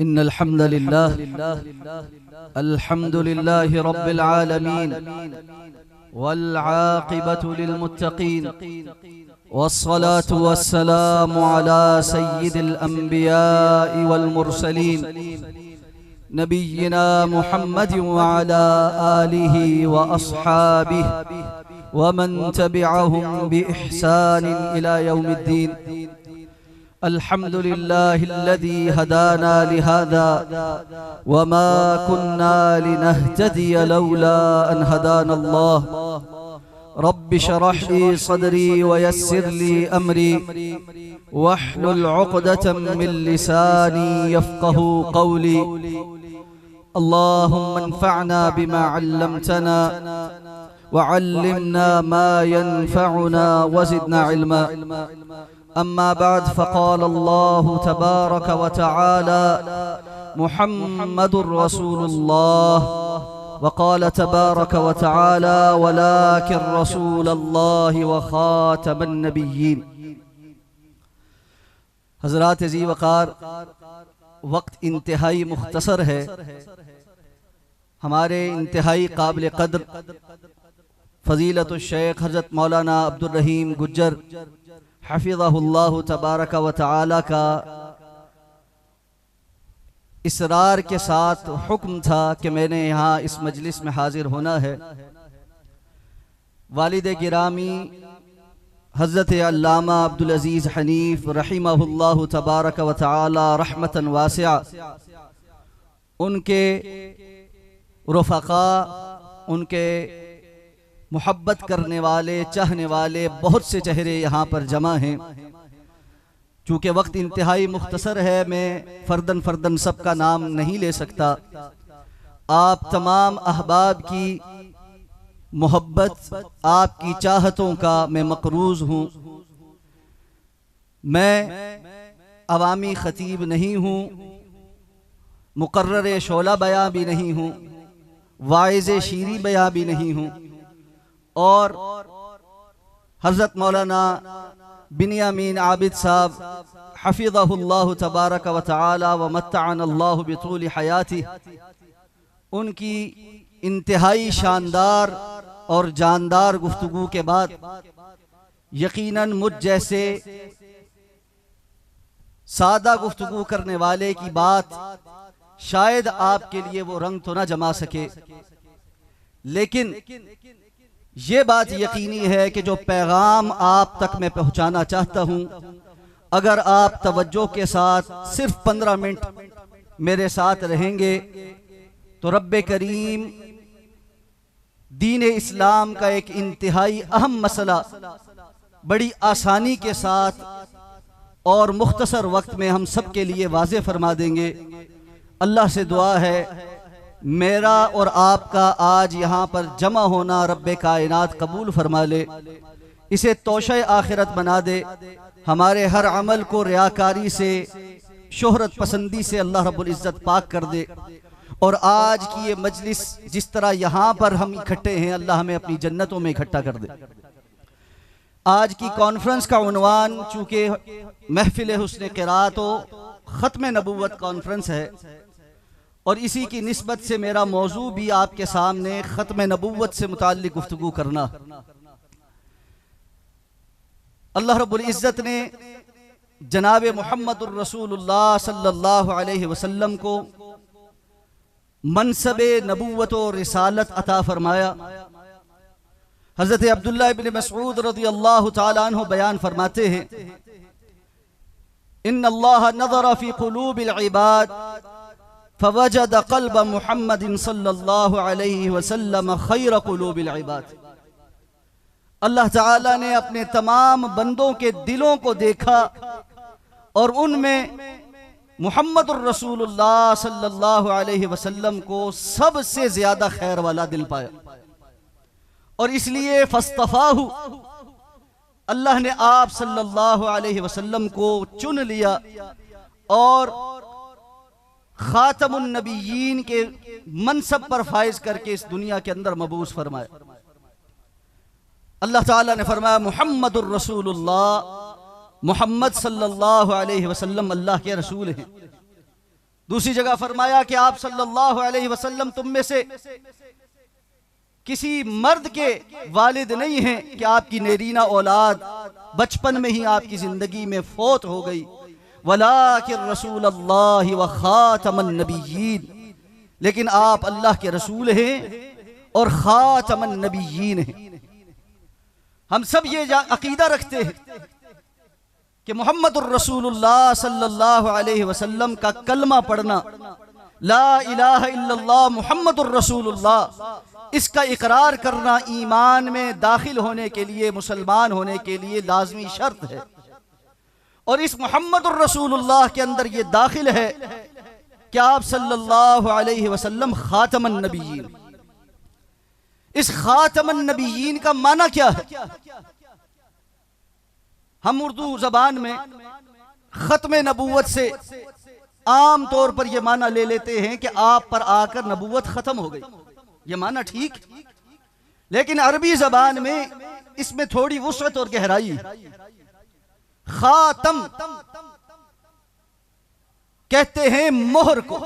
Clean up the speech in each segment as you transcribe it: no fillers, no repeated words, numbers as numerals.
इन्नल हम्दुलिल्लाह रब्बिल आलमीन वल आक़िबतु लिल मुत्तक़ीन वस्सलातु वस्सलामु अला सय्यिदिल अंबिया'i वल मुरसलीन नबिय्यिना मुहम्मदिन व अला आलिहि व अस्हाबिहि व मन तबिअहुम बि इहसानिन इला यौमिद्दीन। अल्हम्दुलिल्लाहिल्लज़ी हदाना लिहाज़ा वमा कुन्ना लिनहतदिय लौला अन हदानल्लाह। रब्बि शरह ली सदरी व यस्सिर ली अमरी वहलुल उक़दतम मिन लिसानी यफ़क़हू क़ौली। अल्लाहुम्मा अन्फ़अना बिमा अल्लमतना व अल्लिमना मा यनफ़अुना व ज़िदना इल्मा। अम्मा बाद फ़क़ाल अल्लाहु तबारक व तआला मुहम्मदुर रसूलुल्लाह व क़ाल तबारक व तआला वलाकिन रसूलल्लाहि व ख़ातमन नबिय्यीन। हज़रात अज़ीज़ वक़ार, वक्त इंतहाई मुख्तसर है। हमारे इंतहाई काबिल क़द्र फ़ज़ीलतुश शेख हज़रत मौलाना अब्दुर रहीम गुज्जर हफ़िज़हुल्लाह तबारक व तआला का इसरार के साथ हुक्म था कि मैंने यहाँ इस मजलिस में हाजिर होना है। वालिद गिरामी हज़रत अल्लामा अब्दुल अज़ीज़ हनीफ रहिमहुल्लाह तबारक व तआला रहमतन वासिआ, उनके रुफ़क़ा, उनके मोहब्बत करने वाले, चाहने वाले बहुत से चेहरे यहाँ पर जमा हैं। चूँकि वक्त इंतहाई मुख्तसर है, मैं फ़र्दन फ़र्दन सबका नाम नहीं ले सकता। आप तमाम अहबाब की मोहब्बत, आपकी चाहतों का मैं मक़रूज़ हूँ। मैं अवामी ख़तीब नहीं हूँ, मुक़र्रर शोला बयां भी नहीं हूँ, वाइज़ शीरी बयां भी नहीं हूँ। और हज़रत मौलाना बिनियामीन आबिद साहब हफ़िज़हुल्लाह तबारक व तआला व मत्तअनल्लाहु बितूल हयाती, उनकी इंतहाई शानदार और जानदार गुफ्तगू के बाद यकीनन मुझ जैसे सादा गुफ्तगू करने वाले की बात शायद आपके लिए वो रंग तो ना जमा सके, लेकिन ये बात यकीनी है कि जो पैगाम आप तक मैं पहुंचाना चाहता हूं, अगर आप तवज्जो के साथ सिर्फ 15 मिनट मेरे साथ रहेंगे तो रब्बे करीम दीन इस्लाम का एक इंतहाई अहम मसला बड़ी आसानी के साथ और मुख्तसर वक्त में हम सब के लिए वाज़े फरमा देंगे। अल्लाह से दुआ है मेरा और आपका आज यहाँ पर जमा होना रब्बे कायनात कबूल फरमा ले, इसे तोशे आखिरत बना दे, हमारे हर अमल को रियाकारी से, शोहरत पसंदी से अल्लाह रब्बुल इज़्ज़त पाक कर दे। और आज की ये मजलिस जिस तरह यहाँ पर हम इकट्ठे हैं, अल्लाह हमें अपनी जन्नतों में इकट्ठा कर दे। आज की कॉन्फ्रेंस का उन्वान चूँकि महफिल हुस्न क़िराअत ख़त्म नबूवत कॉन्फ्रेंस है और इसी की निस्बत से मेरा मौजू भी आपके सामने ख़त्म नबूवत से मुताल्लिक़ गुफ्तगू करना। अल्लाह रब्बुल इज़्ज़त ने जनाब मुहम्मदुर रसूलुल्लाह सल्लल्लाहु अलैहि वसल्लम को मनसबे नबूवत और रिसालत अता फरमाया। हज़रत अब्दुल्लाह इब्न मसऊद रज़ियल्लाहु ताला अन्हु बयान फरमाते हैं, इन्नल्लाह नज़र फ़ी क़ुलूबिल इबाद फ़वजद क़ल्ब मुहम्मदिन सल्लल्लाहु अलैहि वसल्लम खैर क़ुलूबिल इबाद। अल्लाह ताला ने अपने तमाम बंदों के दिलों को देखा और उनमें मुहम्मदुर रसूलुल्लाह सल्लल्लाहु अलैहि वसल्लम को सबसे ज्यादा खैर वाला दिल पाया और इसलिए फस्तफाहु, अल्लाह ने आप सल्लल्लाहु अलैहि वसल्लम को चुन लिया और खातमुन नबिय्यीन के मनसब पर फाइज करके इस दुनिया के अंदर मबूस फरमाया। अल्लाह ताला ने फरमाया मुहम्मदुर रसूलुल्लाह, मोहम्मद सल्लल्लाहु अलैहि वसल्लम अल्लाह के रसूल हैं। दूसरी जगह फरमाया कि आप सल्लल्लाहु अलैहि वसल्लम तुम में से किसी मर्द के वालिद नहीं हैं कि आपकी नेरीना औलाद बचपन में ही आपकी जिंदगी में फौत हो गई। वलाकिन रसूल अल्लाह व खातमन नबिय्यीन, लेकिन आप अल्लाह के रसूल हैं और खातमन नबिय्यीन हैं। हम सब ये अकीदा रखते हैं कि मुहम्मदुर रसूलुल्लाह सल्लल्लाहु अलैहि वसल्लम का कलमा पढ़ना, ला इलाहा इल्लल्लाह मुहम्मदुर रसूलुल्लाह, इसका इकरार करना ईमान में दाखिल होने के लिए, मुसलमान होने के लिए लाजमी शर्त है। और इस मुहम्मदुर रसूलुल्लाह के अंदर ये दाखिल है कि आप सल्लल्लाहु अलैहि वसल्लम खातमन नबिय्यीन। इस खातमन नबिय्यीन का माना क्या है? हम उर्दू जबान में खत्म नबूवत से आम तौर पर यह माना ले लेते हैं कि आप पर आकर नबूवत खत्म हो गई। यह माना ठीक, लेकिन अरबी जबान में इसमें थोड़ी वुसअत और गहराई है। खातम कहते हैं मोहर को।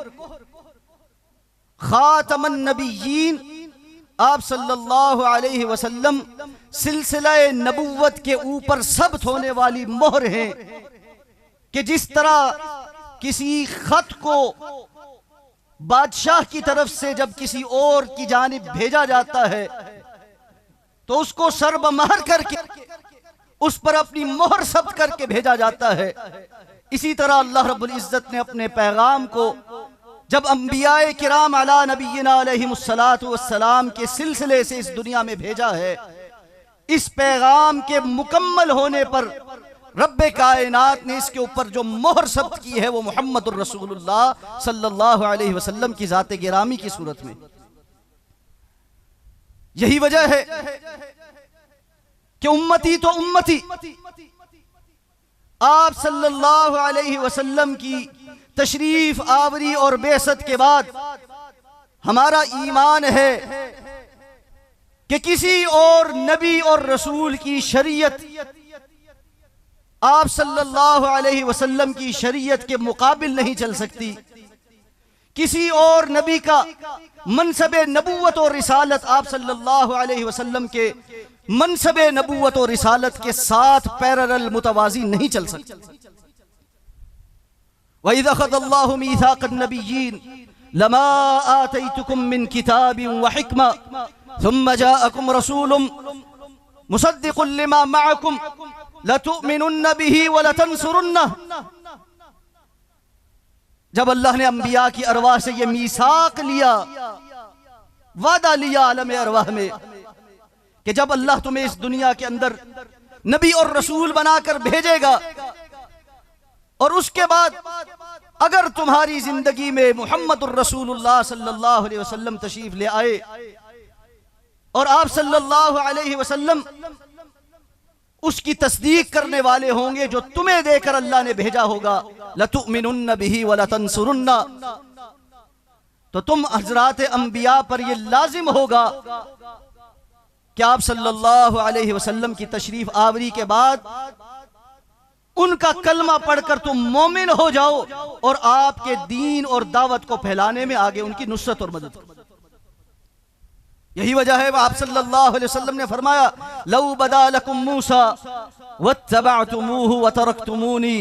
खातमन नबिय्यीन आप सल्लल्लाहु अलैहि वसल्लम सिलसिला नबुव्वत के ऊपर सब्त होने वाली मोहर है कि जिस तरह किसी खत को बादशाह की तरफ से जब किसी और की जानिब भेजा जाता है तो उसको सरबमहर करके उस पर अपनी मोहर सब्त करके भेजा जाता है, इसी तरह अल्लाह रब्बुल इज्जत ने अपने पैगाम को जब अंबियाए किराम अला नबीना अलैहिमुस्सलातु वस्सलाम के सिलसिले से इस दुनिया में भेजा है, इस पैगाम के मुकम्मल होने पर रब्बे कायनात ने इसके ऊपर जो मोहर सब्त की है वो मुहम्मदुर रसूलुल्लाह सल्लल्लाहु अलैहि वसल्लम की जाते गिरामी की सूरत में। यही वजह है कि उम्मती तो उम्मती, आप सल्लल्लाहु अलैहि वसल्लम की तशरीफ आवरी और बेसत के बाद हमारा ईमान है कि किसी और नबी और रसूल की शरीयत आप सल्लल्लाहु अलैहि वसल्लम की शरीयत के मुकाबिल नहीं चल सकती। किसी और नबी का मनसबे नबूवत और रिसालत आप सल्लल्लाहु अलैहि वसल्लम के मनसबे नबूवत और रिसालत के साथ पैरेलल मुतवाज़ी नहीं चल सकता। वइज़ अख़ज़ल्लाहु मीसाक़न नबिय्यीन लमा आतैतुकुम मिन किताबिन व हिक्मा सुम्मा जाअकुम रसूलुम मुसद्दिक़ुन लिमा मअकुम लतुअमिनुन्न बिही व लतंसुरुन्नह। जब अल्लाह ने अंबिया की अरवाह से ये मीसाक लिया, वादा लिया आलम अरवाह में कि जब अल्लाह तुम्हें इस दुनिया के अंदर नबी और रसूल बनाकर भेजेगा और उसके बाद अगर तुम्हारी जिंदगी में मुहम्मदुर रसूलुल्लाह सल्लल्लाहु अलैहि वसल्लम तशरीफ ले आए और आप सल्लल्लाहु अलैहि वसल्लम उसकी तस्दीक करने वाले होंगे जो तुम्हें देकर अल्लाह ने भेजा होगा, लतुअमिनुन्न बिही व लतंसुरुन्ना, तो तुम हजरात अंबिया पर यह लाजिम होगा कि आप सल्लल्लाहु अलैहि वसल्लम की तशरीफ आवरी के बाद उनका कलमा पढ़कर तुम मोमिन हो जाओ और आपके दीन और दावत को फैलाने में आगे उनकी नुसरत और मदद करो। यही वजह है आप सल्लल्लाहु अलैहि वसल्लम ने फरमाया, लौ बदा लकुम मूसा वत्तबअतुमूहु व तरकतुमूनी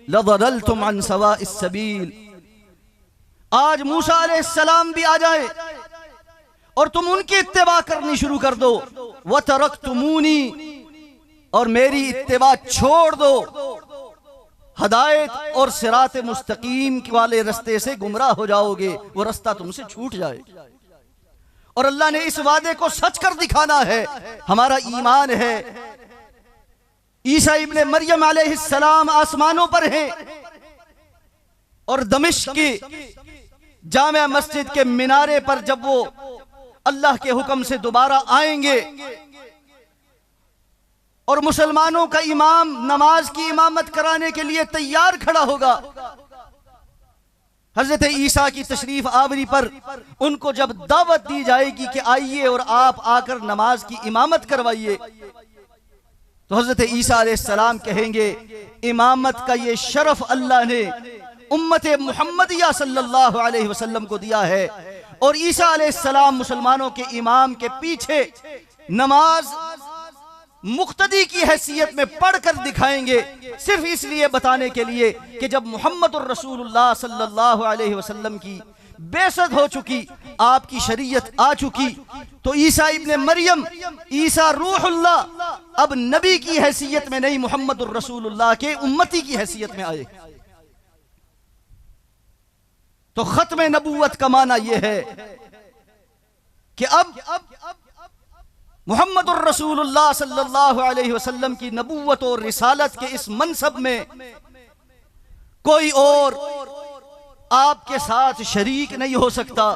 लदललतुम अन सवाइस सबील। आज मूसा अलैहिस्सलाम भी आ जाए और तुम उनकी इत्तिबा करनी शुरू कर दो, व तरकतुमूनी, और मेरी इत्तिबा छोड़ दो, हदायत और सिरात मुस्तकीम वाले रास्ते से गुमराह हो जाओगे, वो रास्ता तुमसे छूट जाए। और अल्लाह ने इस वादे को सच कर दिखाना है। हमारा ईमान है ईसा इब्ने मरियम अलैहिस्सलाम आसमानों पर हैं और दमिश्क की जामिया मस्जिद के मीनारे पर जब वो अल्लाह के हुक्म से दोबारा आएंगे और मुसलमानों का इमाम नमाज की इमामत कराने के लिए तैयार खड़ा होगा, हजरत ईसा की तशरीफ आवरी पर उनको जब दावत दी जाएगी कि आइए और आप आकर नमाज की इमामत करवाइए, तो हजरत ईसा अलैहिस्सलाम कहेंगे, इमामत का ये शरफ अल्लाह ने उम्मत मुहम्मदिया सल्लल्लाहु अलैहि वसल्लम को दिया है। और ईसा अलैहिस्सलाम मुसलमानों के इमाम के पीछे नमाज मुक्तदी की हैसियत में पढ़कर दिखाएंगे, सिर्फ इसलिए बताने के लिए कि जब मुहम्मदुर रसूलुल्लाह सल्लल्लाहु अलैहि वसल्लम की बेसत हो चुकी, आपकी शरीयत आ चुकी, तो ईसा इब्ने मरियम, ईसा रूहुल्लाह अब नबी की हैसियत में नहीं, मुहम्मदुर रसूलुल्लाह के उम्मती की हैसियत में आए। तो खत्म नबूवत का माना यह है कि अब मुहम्मदुर रसूलुल्लाह सल्लल्लाहु अलैहि वसल्लम की नबूवत और रिसालत के इस मनसब में कोई और आपके साथ शरीक नहीं हो सकता।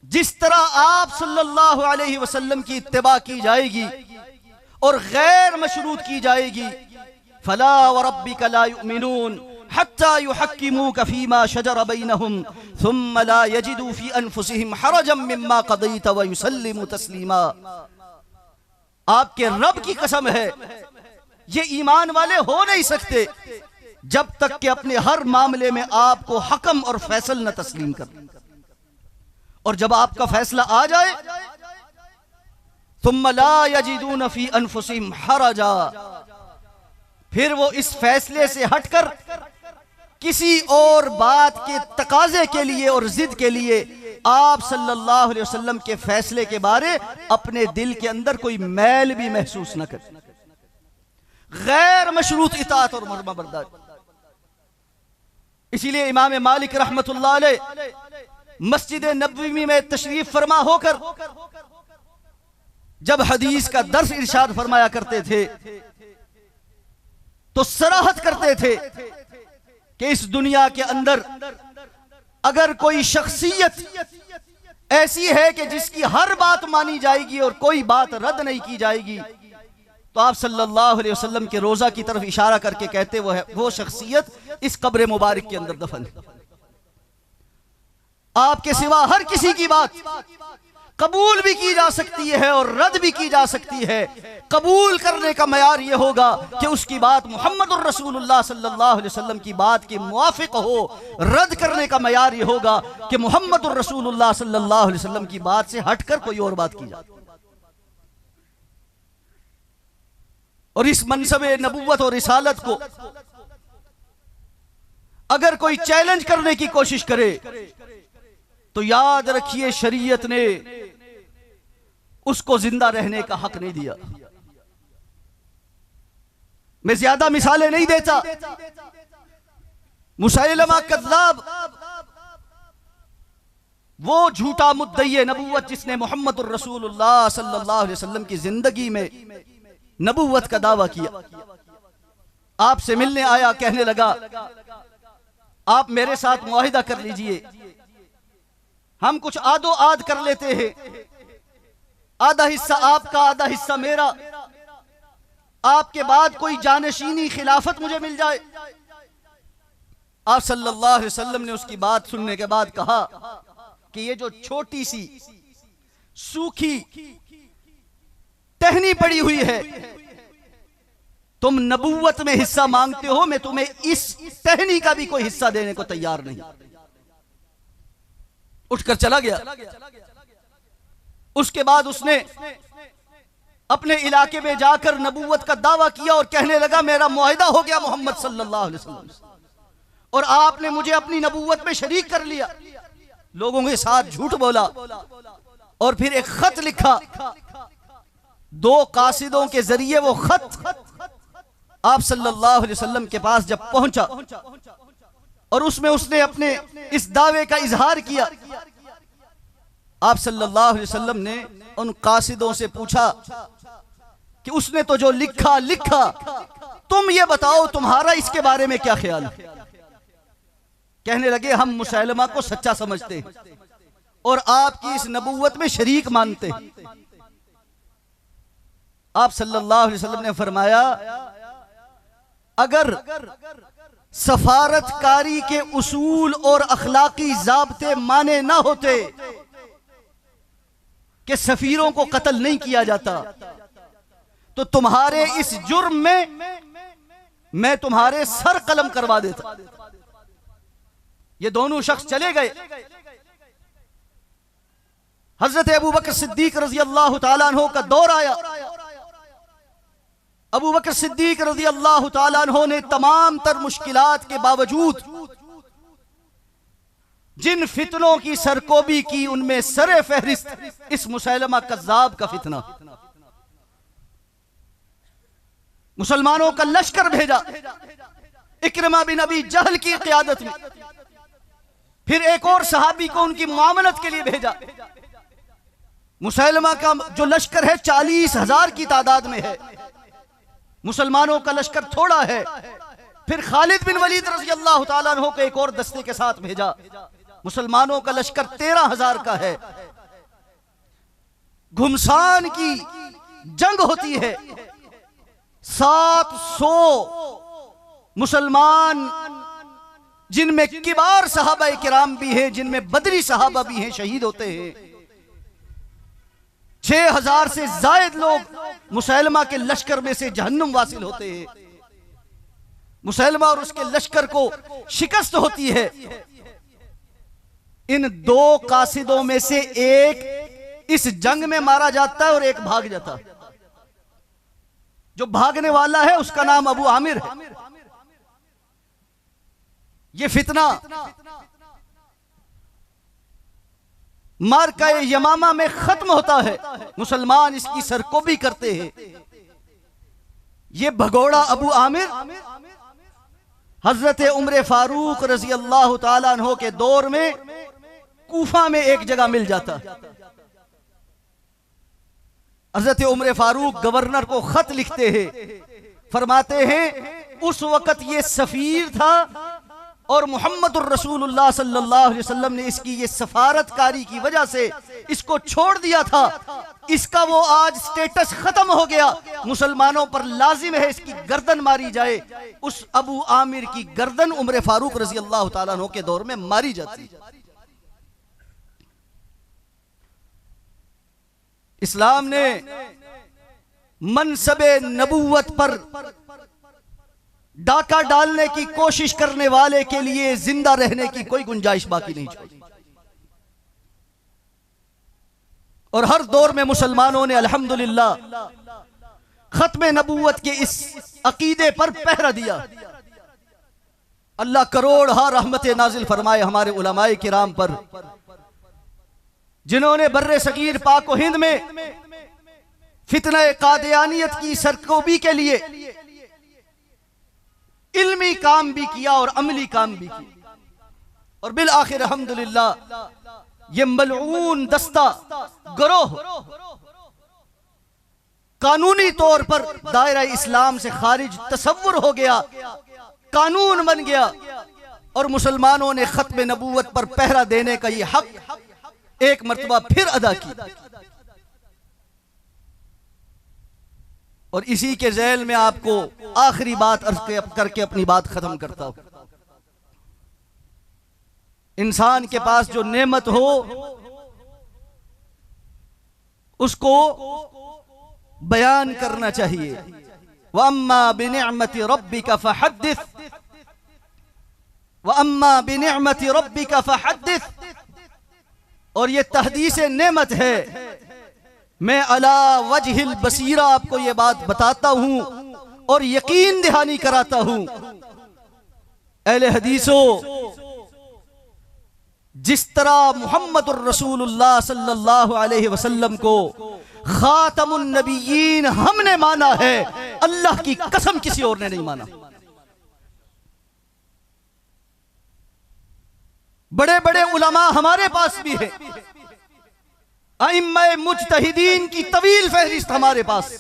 जिस तरह आप सल्लल्लाहु अलैहि वसल्लम की इत्तिबा की जाएगी और गैर मशरूत की जाएगी, फला व रब्बिका ला युमिनून हत्ता युहक्किमूका फीमा शजर बैनहुम थुम्मा ला यजिदू फी अनफुसिहिम हरजम मिम्मा क़दैत व युसल्लिमू तस्लीमा। आपके रब की कसम है, ये ईमान वाले हो नहीं सकते जब तक कि अपने हर मामले में आपको हकम और फैसल न तस्लीम कर। और जब आपका फैसला आ जाए, थुम्मा ला यजिदून फी अनफुसिहिम हरजा, फिर वो इस फैसले से हटकर किसी और बात के तकाजे के लिए और जिद के लिए आप सल्लल्लाहु अलैहि वसल्लम के फैसले के बारे अपने दिल के अंदर कोई मैल भी महसूस न करे। गैर मशरूत इताअत और मर्मा-बरदारी। इसीलिए इमाम मालिक रहमतुल्लाह अलैह मस्जिद नबवी में तशरीफ फरमा होकर जब हदीस का दर्स इरशाद फरमाया करते थे तो सराहत करते थे कि इस दुनिया के अंदर अगर कोई शख्सियत ऐसी है कि जिसकी हर बात मानी जाएगी और कोई बात रद्द नहीं की जाएगी, तो आप सल्लल्लाहु अलैहि वसल्लम के रोजा की तरफ इशारा करके कहते वो शख्सियत इस कब्र मुबारक के अंदर दफन है। आपके सिवा हर किसी की बात कबूल भी की जा सकती है और रद्द भी की जा सकती है। कबूल करने का मयार यह होगा कि उसकी बात मुहम्मदुर रसूलुल्लाह सल्लल्लाहु अलैहि वसल्लम की बात के मुआफिक हो। रद्द करने का मयार यह होगा कि मुहम्मदुर रसूलुल्लाह सल्लल्लाहु अलैहि वसल्लम की बात से हटकर कोई और बात की जाए। और इस मनसबे नबुव्वत और रिसालत को अगर कोई चैलेंज करने की कोशिश करे तो याद रखिए, शरीयत ने उसको जिंदा रहने का हक नहीं दिया। मैं ज्यादा मिसालें नहीं देता। मुसैलमा कज़्ज़ाब, वो झूठा मुद्दई नबुव्वत जिसने मुहम्मदुर रसूलुल्लाह सल्लल्लाहु अलैहि वसल्लम की जिंदगी में नबुव्वत का दावा किया। आपसे मिलने आया, कहने लगा आप मेरे साथ मुआहिदा कर लीजिए, हम कुछ आदो आद कर लेते हैं, आधा हिस्सा आपका आधा हिस्सा मेरा, आपके बाद कोई जानशीनी खिलाफत मुझे मिल जाए। आप सल्लल्लाहु अलैहि वसल्लम ने उसकी बात सुनने के बाद कहा कि ये जो छोटी सी सूखी टहनी पड़ी हुई है, तुम नबुव्वत में हिस्सा मांगते हो, मैं तुम्हें इस टहनी का भी कोई हिस्सा देने को तैयार नहीं। उठकर चला गया। उसके बाद उसने अपने इलाके में जाकर नबुव्वत का दावा किया और कहने लगा मेरा मुआहिदा हो गया मोहम्मद सल्लल्लाहु अलैहि वसल्लम से, और आपने मुझे अपनी नबुव्वत में शरीक कर लिया। लोगों के साथ झूठ बोला और फिर एक खत लिखा। 2 कासिदों के जरिए वो खत आप सल्लल्लाहु अलैहि वसल्लम के पास जब पहुंचा और उसमें उसने अपने इस दावे का इजहार किया। आप सल्लल्लाहु अलैहि वसल्लम ने उन कासिदों से पूछा कि उसने तो जो लिखा लिखा, तुम ये बताओ तुम्हारा इसके बारे में क्या ख्याल है। कहने लगे हम मुसैलमा को सच्चा समझते हैं और आपकी इस नबुव्वत में शरीक मानते हैं। आप सल्लल्लाहु अलैहि वसल्लम ने फरमाया अगर सफारतकारी के उसूल और अखलाकी जाब्ते माने ना होते कि सफीरों को कत्ल नहीं किया जाता, तो तुम्हारे इस जुर्म में मैं तुम्हारे सर कलम करवा देता। ये दोनों शख्स चले गए। हजरत अबू बकर सिद्दीक रजी अल्लाह तआला अन्हो का दौर आया। अबू बकर सिद्दीक रजी अल्लाह तआला अन्हो ने तमाम तर मुश्किलात के बावजूद जिन फितनों की सरकोबी की, उनमें सरे फहरिस्त इस मुसैलमा कज़्ज़ाब का फितना। मुसलमानों का लश्कर भेजा इक्रमा बिन अबी जहल की क़ियादत में, फिर एक और सहाबी को उनकी मुआमलत के लिए भेजा। मुसैलमा का जो लश्कर है 40,000 की तादाद में है, मुसलमानों का लश्कर थोड़ा है। फिर खालिद बिन वलीद रज़ी अल्लाह तआला अन्हु को एक और दस्ते के साथ भेजा। मुसलमानों का लश्कर 13,000 का है। घुमसान की जंग होती है, 700 मुसलमान, जिनमें किबार सहाबा किराम भी हैं, जिनमें बदरी सहाबा भी हैं, शहीद होते हैं। 6,000 से जायद लोग मुसैलमा के लश्कर में से जहन्नुम वासिल होते हैं। मुसैलमा और उसके लश्कर को शिकस्त होती है। इन दो कासिदों में से एक इस जंग में मारा जाता है और एक भाग जाता है। जो भागने वाला है उसका नाम अबू आमिर है। ये फितना मार्का यमामा में खत्म होता है। मुसलमान इसकी सरकोबी करते हैं। ये भगोड़ा अबू आमिर हजरत उमर फारूक रजी अल्लाह तआला अन्हो के दौर में कूफा में एक जगह मिल जाता। हजरत उमर फारूक गवर्नर को खत लिखते हैं, फरमाते हैं उस वक्त ये सफीर था और मुहम्मदुर रसूलुल्लाह सल्लल्लाहु अलैहि वसल्लम ने इसकी ये सफारतकारी की वजह से इसको छोड़ दिया था। इसका वो आज स्टेटस खत्म हो गया। मुसलमानों पर लाजिम है इसकी गर्दन मारी जाए। उस अबू आमिर की गर्दन उमर फारूक रजी अल्लाह तआला अन्हु के दौर में मारी जाती। इस्लाम ने मनसबे नबूवत पर डाका डालने की कोशिश करने वाले के लिए जिंदा रहने की कोई गुंजाइश बाकी नहीं छोड़ी। और हर दौर में मुसलमानों ने अल्हम्दुलिल्लाह खत्म नबूवत के इस अकीदे पर पहरा दिया। अल्लाह करोड़ हा रहमत नाजिल फरमाए हमारे उलमाए किराम पर, जिन्होंने बर्रे सगीर पाक व हिंद में फितना कादियानियत की सरकोबी के लिए इल्मी काम भी किया और अमली काम भी किया। और बिल आखिर अल्हम्दुलिल्लाह ये मलऊन दस्ता गिरोह कानूनी तौर पर दायरा इस्लाम से खारिज तसव्वुर हो गया, कानून बन गया। और मुसलमानों ने खत्म नबूवत पर पहरा देने का ये हक एक मर्तबा फिर अदा की। और इसी के ज़ैल में आपको आखिरी बात अर्ज़ करके अपनी बात खत्म करता हूं। इंसान के पास जो नेमत हो उसको बयान करना चाहिए। वअम्मा बिनिअमति रब्बिका फहद्दिस, वअम्मा बिनिअमति रब्बिका फहद्दिस। और ये तहदीस नेमत है। मैं अला वजहिल बसीरा आपको ये बात बताता हूं और यकीन दहानी कराता हूं। अहले हदीसो, जिस तरह मुहम्मदुर रसूलुल्लाह सल्लल्लाहु अलैहि वसल्लम को खातमुन नबिय्यीन हमने माना है, अल्लाह की कसम किसी और ने नहीं माना। बड़े बड़े उलमा हमारे पास भी है, अइम्मा मुज्तहिदीन की तवील फहरिस्त हमारे पास,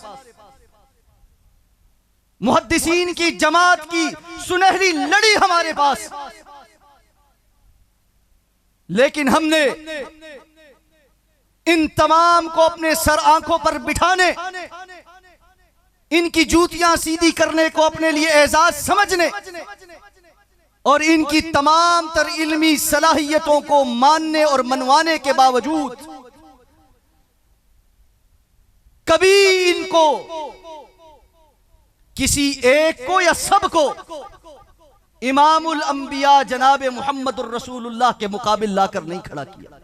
मुहद्दिसीन की जमात की सुनहरी लड़ी हमारे पास। लेकिन हमने इन तमाम को अपने सर आंखों पर बिठाने, इनकी जूतियां सीधी करने को अपने लिए एजाज समझने और इनकी तमाम तर इल्मी सलाहियतों को मानने और मनवाने के बावजूद कभी इनको, किसी एक को या सबको, इमामुल अंबिया जनाब मुहम्मदुर रसूलुल्लाह के मुकाबिल लाकर नहीं खड़ा किया।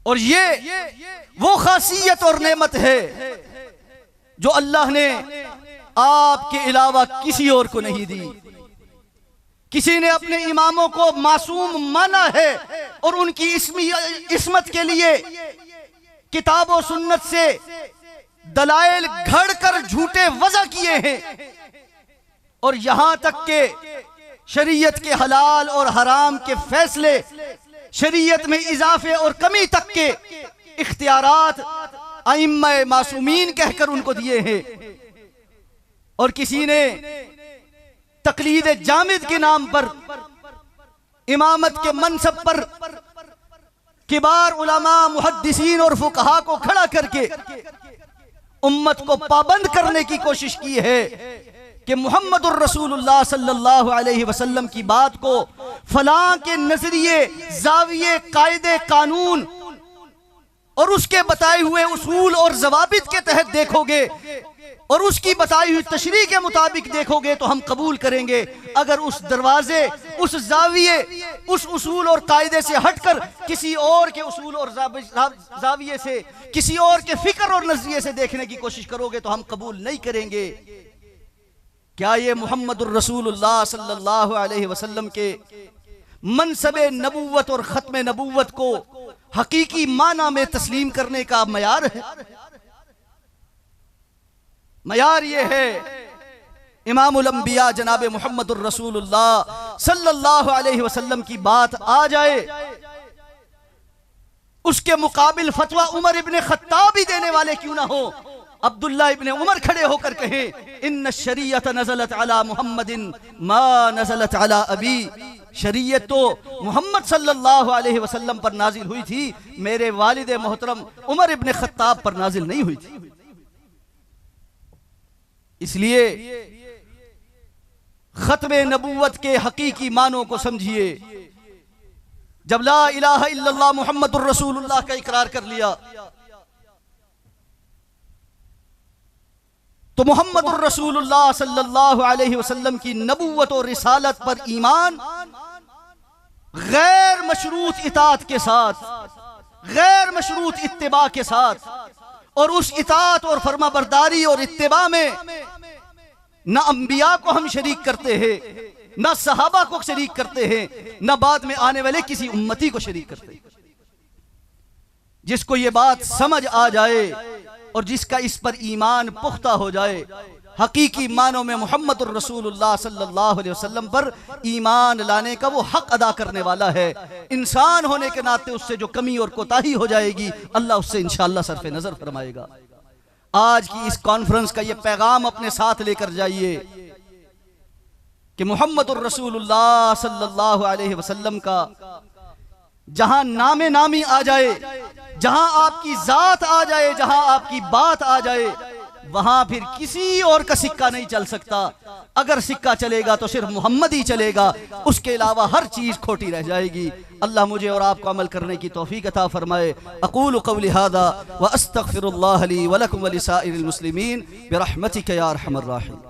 और ये वो खासियत और नेमत है जो अल्लाह ने आपके अलावा किसी और को नहीं दी। किसी ने अपने इमामों को मासूम माना है और उनकी इस्मत के लिए किताब और सुन्नत से दलाइल घड़ कर झूठे वज़ा किए हैं, और यहां तक के शरीयत के हलाल और हराम के फैसले, शरीयत में इजाफे और कमी तक के इख्तियारात अइम्मा मासूमीन कहकर उनको दिए हैं। और किसी ने तकलीद जामिद के नाम पर इमामत के मनसब पर किबार उलमा मुहद्दिसीन और फुकहा को खड़ा करके उम्मत को पाबंद करने की कोशिश की है कि मुहम्मदुर रसूलुल्लाह सल्लल्लाहु अलैहि वसल्लम की बात को फलां के नजरिए, जाविये, कायदे, कानून और उसके बताए हुए उसूल और जवाबित के तहत देखोगे और उसकी बताई हुई तशरीह के मुताबिक देखोगे तो हम कबूल करेंगे। अगर उस दरवाजे, उस जाविये, उस उसूल और कायदे से हटकर किसी और के उसूल और जाविये से, किसी और के फिक्र और नजरिए से देखने की कोशिश करोगे तो हम कबूल नहीं करेंगे। क्या ये मुहम्मदुर रसूलुल्लाह सल्लल्लाहु अलैहि वसल्लम के मनसबे नबूवत और खत्म नबूवत को हकीकी माना में तस्लीम करने का मयार है? मयार ये है इमामुल अंबिया जनाब मुहम्मदुर रसूलुल्लाह सल्लल्लाहु अलैहि वसल्लम की बात आ जाए, उसके मुकाबिल फतवा उमर इब्ने खत्ताब ही देने वाले क्यों ना हो, अब्दुल्ला इब्ने उमर खड़े होकर कहें इन्न शरीयत नज़लत अला मुहम्मदिन मा नज़लत अला अबी, शरीयत तो मोहम्मद सल्लल्लाहु अलैहि वसल्लम पर नाजिल हुई थी, मेरे वालिद मोहतरम उमर इब्ने खत्ताब पर नाजिल नहीं हुई थी। इसलिए खत्मे नबूवत के हकीकी मानों को समझिए। जब ला इलाहा इल्लल्लाह मुहम्मदुर रसूलुल्लाह का इकरार कर लिया तो मुहम्मदुर रसूलुल्लाह सल्लल्लाहु अलैहि वसल्लम की नबूवत और रिसालत पर ईमान गैर मशरूत इताअत के साथ, गैर मशरूत इत्तिबा के साथ, और उस इताअत और फरमाबरदारी और इत्तिबा में न अंबिया को हम शरीक करते हैं, न सहाबा को शरीक करते हैं, न बाद में आने वाले किसी उम्मती को शरीक करते हैं। जिसको ये बात समझ आ जाए और जिसका इस पर ईमान पुख्ता हो जाए, हकीकी मानों में मुहम्मदुर रसूलुल्लाह सल्लल्लाहु अलैहि वसल्लम पर ईमान लाने का वो हक अदा करने वाला है। इंसान होने के नाते उससे जो कमी और कोताही हो जाएगी अल्लाह उससे इंशाअल्लाह सरफे नजर फरमाएगा। आज की इस कॉन्फ्रेंस का ये पैगाम अपने साथ लेकर जाइए कि मुहम्मदुर रसूलुल्लाह सल्लल्लाहु अलैहि वसल्लम का जहां नामे नामी आ जाए, जहां आपकी जात आ जाए, जहां आपकी बात आ जाए, वहां फिर किसी और का सिक्का नहीं चल सकता। अगर सिक्का चलेगा तो सिर्फ मोहम्मद ही चलेगा, उसके अलावा हर चीज खोटी रह जाएगी। अल्लाह मुझे और आपको अमल करने की तौफीक अता फरमाए। अक़ूलु क़ौली हाज़ा व अस्तग़फ़िरुल्लाह ली व लकुम व लिसाइरिल मुस्लिमीन बिरहमतिका या अरहमर राहिमीन।